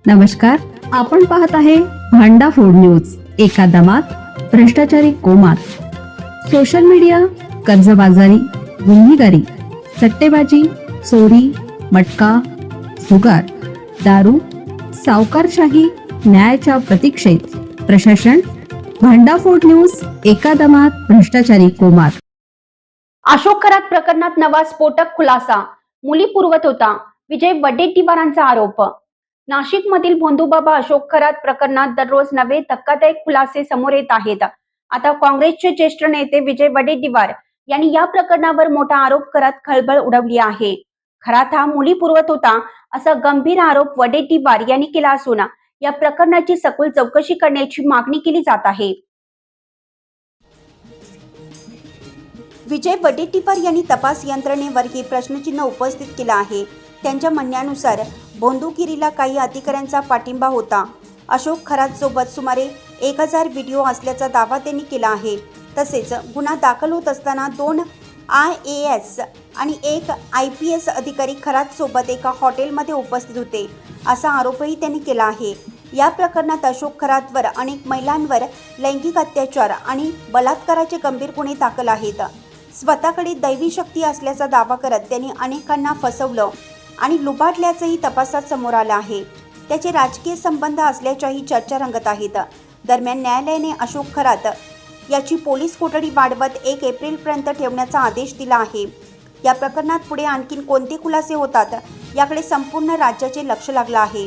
नमस्कार, आपण पाहत आहे भांडा फोड न्यूज. एका दमात भ्रष्टाचारी कोमात. सोशल मीडिया, कर्जबाजारी, गुन्हेगारी, सट्टेबाजी, चोरी, मटका, जुगार, दारू, सावकारशाही, न्यायाच्या प्रतीक्षेत प्रशासन. भांडाफोड न्यूज. एका दमात भ्रष्टाचारी कोमात. अशोक खरात प्रकरणात नवा स्फोटक खुलासा. मुली पुरवत होता, विजय वडेट्टीवारांचा आरोप. नाशिक मधील भोंदूबाबा अशोक खरात प्रकरणात दररोज नवे धक्कादायक खुलासे समोर येत आहेत. आता काँग्रेसचे ज्येष्ठ नेते विजय वडेट्टीवार यांनी या प्रकरणावर मोठा आरोप करत खळबळ उडवली आहे. खरात हा मुली पुरवत होता असा गंभीर आरोप वडेट्टीवार यांनी केला असून या प्रकरणाची सखोल चौकशी करण्याची मागणी केली जात आहे. विजय वडेट्टीवार यांनी तपास यंत्रणेवर हे प्रश्नचिन्ह उपस्थित केलं आहे. त्यांच्या म्हणण्यानुसार भोंदूगिरीला काही अधिकाऱ्यांचा पाठिंबा होता. अशोक खरात सोबत सुमारे 1000 व्हिडिओ असल्याचा दावा त्यांनी केला आहे. तसेच गुन्हा दाखल होत असताना 2 IAS आणि 1 IPS अधिकारी खरात सोबत एका हॉटेलमध्ये उपस्थित होते असा आरोपही त्यांनी केला आहे. या प्रकरणात अशोक खरातवर अनेक महिलांवर लैंगिक अत्याचार आणि बलात्काराचे गंभीर गुन्हे दाखल आहेत. स्वतःकडे दैवी शक्ती असल्याचा दावा करत त्यांनी अनेकांना फसवलं आणि लुबाडल्याचंही तपासात समोर आलं आहे. त्याचे राजकीय संबंध असल्याच्याही चर्चा रंगत आहेत. दरम्यान न्यायालयाने अशोक खरात याची पोलीस कोठडी वाढवत 1 एप्रिलपर्यंत ठेवण्याचा आदेश दिला आहे. या प्रकरणात पुढे आणखीन कोणते खुलासे होतात याकडे संपूर्ण राज्याचे लक्ष लागलं आहे.